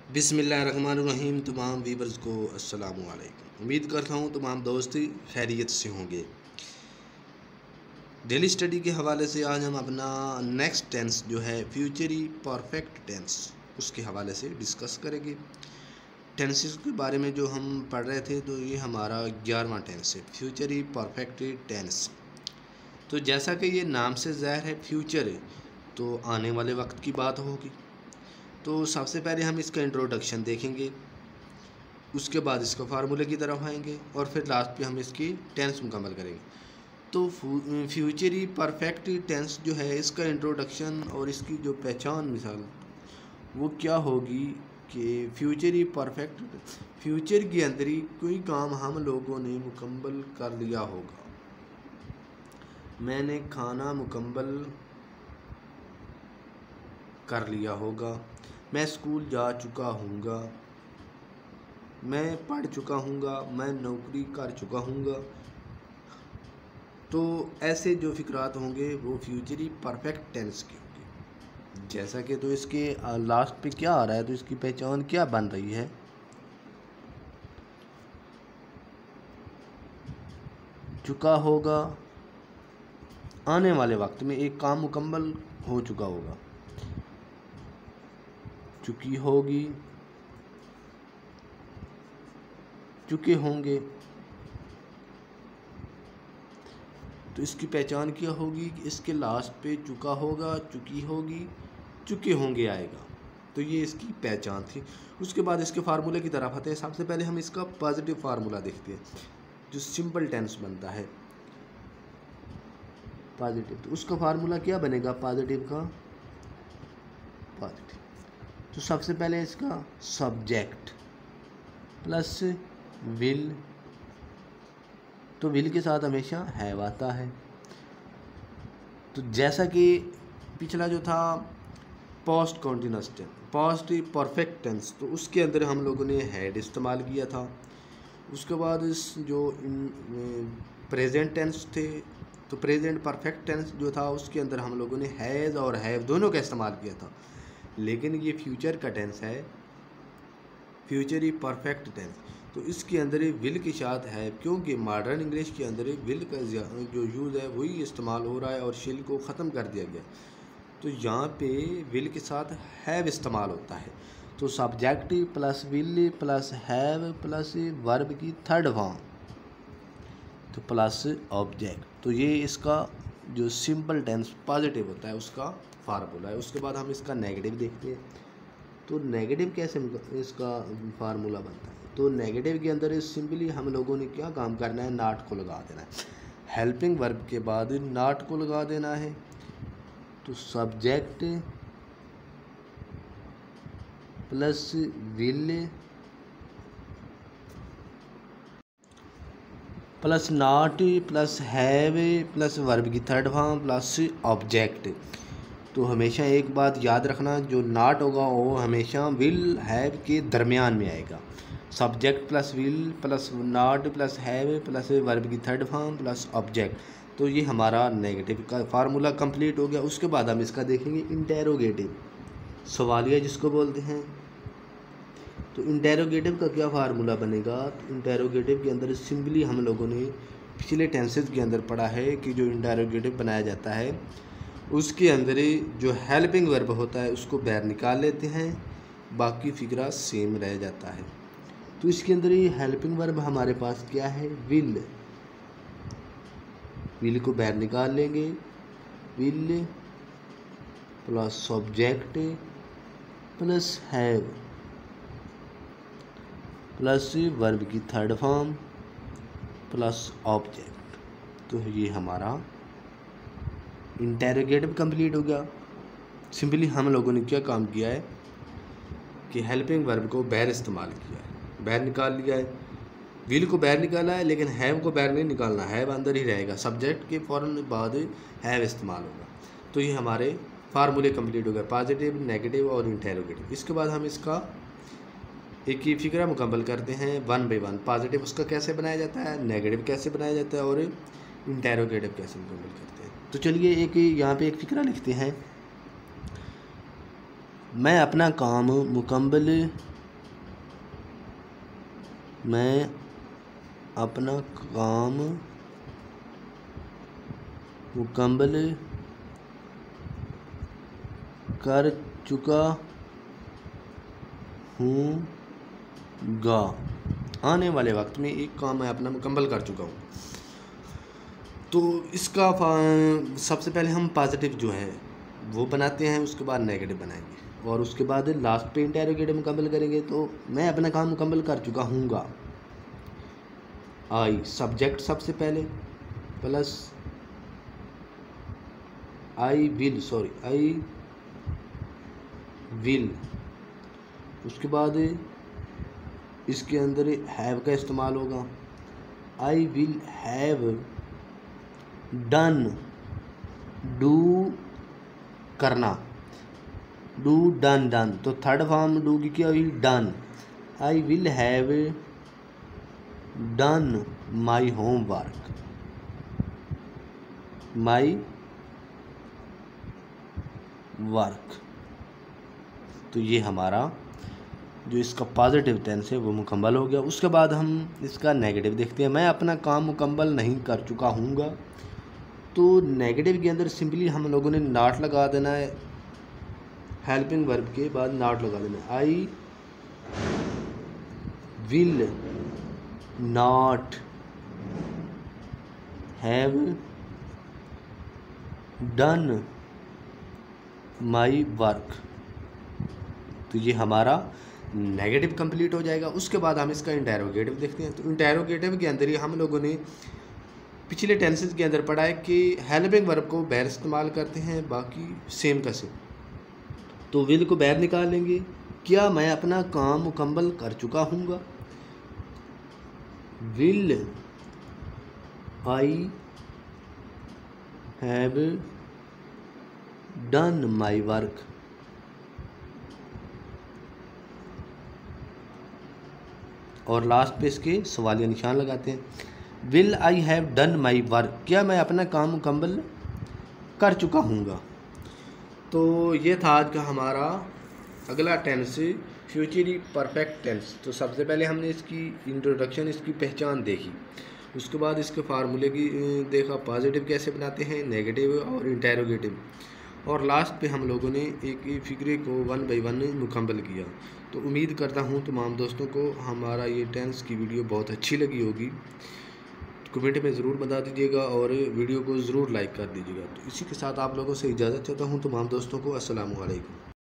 बिस्मिल्लाहिर्रहमानिर्रहीम। तमाम वीवर्स को अस्सलामु अलैकुम। उम्मीद करता हूँ तमाम दोस्त खैरियत से होंगे। डेली स्टडी के हवाले से आज हम अपना नेक्स्ट टेंस जो है फ्यूचरी परफेक्ट टेंस उसके हवाले से डिस्कस करेंगे। टेंसेस के बारे में जो हम पढ़ रहे थे तो ये हमारा 11वां टेंस है, फ्यूचरी परफेक्ट टेंस। तो जैसा कि ये नाम से ज़ाहिर है फ्यूचर है तो आने वाले वक्त की बात होगी। तो सबसे पहले हम इसका इंट्रोडक्शन देखेंगे, उसके बाद इसका फार्मूले की तरफ आएंगे और फिर लास्ट पे हम इसकी टेंस मुकम्मल करेंगे। तो फ्यूचरी परफेक्ट टेंस जो है इसका इंट्रोडक्शन और इसकी जो पहचान मिसाल वो क्या होगी कि फ्यूचरी परफेक्ट फ्यूचर के अंदर ही कोई काम हम लोगों ने मुकम्मल कर लिया होगा। मैंने खाना मुकम्मल कर लिया होगा, मैं स्कूल जा चुका हूँगा, मैं पढ़ चुका हूँगा, मैं नौकरी कर चुका हूँगा। तो ऐसे जो फ़िक्रात होंगे वो फ्यूचरी परफेक्ट टेंस के होंगे। जैसा कि तो इसके लास्ट पे क्या आ रहा है तो इसकी पहचान क्या बन रही है, चुका होगा, आने वाले वक्त में एक काम मुकम्मल हो चुका होगा, चुकी होगी, चुके होंगे। तो इसकी पहचान क्या होगी कि इसके लास्ट पे चुका होगा, चुकी होगी, चुके होंगे आएगा। तो ये इसकी पहचान थी। उसके बाद इसके फार्मूले की तरफ आते हैं। सबसे पहले हम इसका पॉजिटिव फार्मूला देखते हैं जो सिंपल टेंस बनता है पॉजिटिव। तो उसका फार्मूला क्या बनेगा पॉजिटिव का, पॉजिटिव। तो सबसे पहले इसका सब्जेक्ट प्लस विल, तो विल के साथ हमेशा हैव आता है। तो जैसा कि पिछला जो था past continuous tense, past perfect tense, तो उसके अंदर हम लोगों ने हैड इस्तेमाल किया था। उसके बाद इस जो प्रेजेंट टेंस थे तो प्रेजेंट परफेक्ट टेंस जो था उसके अंदर हम लोगों ने हैज़ और हैव दोनों का इस्तेमाल किया था। लेकिन ये फ्यूचर का टेंस है, फ्यूचरी परफेक्ट टेंस, तो इसके अंदर विल के साथ है, क्योंकि मॉडर्न इंग्लिश के अंदर विल का जो यूज़ है वही इस्तेमाल हो रहा है और शिल को ख़त्म कर दिया गया। तो यहाँ पे विल के साथ हैव इस्तेमाल होता है। तो subject plus will plus have plus verb की थर्ड फॉर्म तो प्लस ऑब्जेक्ट। तो ये इसका जो सिंपल टेंस पॉजिटिव होता है उसका फार्मूला है। उसके बाद हम इसका नेगेटिव देखते हैं। तो नेगेटिव कैसे इसका फार्मूला बनता है, तो नेगेटिव के अंदर सिंपली हम लोगों ने क्या काम करना है, नॉट को लगा देना है। हेल्पिंग वर्ब के बाद नॉट को लगा देना है। तो subject plus will plus not plus have plus verb की थर्ड फॉर्म प्लस ऑब्जेक्ट। तो हमेशा एक बात याद रखना, जो नॉट होगा वो हमेशा विल हैव के दरमियान में आएगा। Subject plus will plus not plus have plus verb की थर्ड फॉर्म प्लस ऑब्जेक्ट। तो ये हमारा नेगेटिव का फार्मूला कंप्लीट हो गया। उसके बाद हम इसका देखेंगे इंटेरोगेटिव, सवालिया जिसको बोलते हैं। तो इंटेरोगेटिव का क्या फार्मूला बनेगा, तो इंटेरोगेटिव के अंदर सिंपली हम लोगों ने पिछले टेंसेस के अंदर पढ़ा है कि जो इंटेरोगेटिव बनाया जाता है उसके अंदर जो हेल्पिंग वर्ब होता है उसको बाहर निकाल लेते हैं, बाकी फिक्रा सेम रह जाता है। तो इसके अंदर ये हेल्पिंग वर्ब हमारे पास क्या है, विल। विल को बाहर निकाल लेंगे, will plus subject plus have plus verb की थर्ड फॉर्म प्लस ऑब्जेक्ट। तो ये हमारा इंटेरोगेटिव कंप्लीट हो गया। सिंपली हम लोगों ने क्या काम किया है कि हेल्पिंग वर्ब को बाहर इस्तेमाल किया है, बाहर निकाल लिया है। विल को बाहर निकाला है लेकिन हैव को बाहर नहीं निकालना, हैव अंदर ही रहेगा। सब्जेक्ट के फ़ौरन बाद हैव इस्तेमाल होगा। तो ये हमारे फार्मूले कंप्लीट हो गए, पॉजिटिव, नेगेटिव और इंटेरोगेटिव। इसके बाद हम इसका एक ही फिक्रा मुकम्मल करते हैं वन बाई वन। पॉजिटिव उसका कैसे बनाया जाता है, नेगेटिव कैसे बनाया जाता है और इंटेरोगेटिव कैसे मुकम्मल करते हैं। तो चलिए एक यहाँ पे एक फिक्रा लिखते हैं। मैं अपना काम मुकम्मल मैं अपना काम मुकम्मल कर चुका हूँगा। आने वाले वक्त में एक काम मैं अपना मुकम्मल कर चुका हूँ। तो इसका सबसे पहले हम पॉजिटिव जो है वो बनाते हैं, उसके बाद नेगेटिव बनाएंगे और उसके बाद लास्ट पे इंटेरोगेटिव मुकम्मल करेंगे। तो मैं अपना काम मुकम्मल कर चुका हूँगा, आई सब्जेक्ट सबसे पहले प्लस आई विल, उसके बाद इसके अंदर हैव का इस्तेमाल होगा। I will have done, do करना, डू डन, तो थर्ड फॉर्म डू की क्या हुई, done. I will have done my homework, my work. तो ये हमारा जो इसका पॉजिटिव टेंस है वो मुकम्मल हो गया। उसके बाद हम इसका नेगेटिव देखते हैं। मैं अपना काम मुकम्मल नहीं कर चुका हूँगा। तो नेगेटिव के अंदर सिंपली हम लोगों ने नॉट लगा देना है, हेल्पिंग वर्ब के बाद नॉट लगा देना है। I will not have done my work. तो ये हमारा नेगेटिव कंप्लीट हो जाएगा। उसके बाद हम इसका इंटेरोगेटिव देखते हैं। तो इंटेरोगेटिव के अंदर ही हम लोगों ने पिछले टेंसेस के अंदर पढ़ा है कि हेल्पिंग वर्ब को बैर इस्तेमाल करते हैं, बाकी सेम का सेम। तो विल को बैर निकाल लेंगे। क्या मैं अपना काम मुकम्मल कर चुका हूँगा, will I have done my work. और लास्ट पे इसके सवालिया निशान लगाते हैं। Will I have done my work, क्या मैं अपना काम मुकम्मल कर चुका हूँगा। तो ये था आज का हमारा अगला टेंस, फ्यूचर परफेक्ट टेंस। तो सबसे पहले हमने इसकी इंट्रोडक्शन, इसकी पहचान देखी। उसके बाद इसके फार्मूले की देखा, पॉजिटिव कैसे बनाते हैं, नेगेटिव और इंटेरोगेटिव। और लास्ट पे हम लोगों ने एक फिक्रे को 1 बाय 1 मुकम्मल किया। तो उम्मीद करता हूँ तमाम दोस्तों को हमारा ये टेंस की वीडियो बहुत अच्छी लगी होगी। कमेंट में ज़रूर बता दीजिएगा और वीडियो को ज़रूर लाइक कर दीजिएगा। तो इसी के साथ आप लोगों से इजाज़त चाहता हूँ तमाम दोस्तों को। अस्सलामु अलैकुम।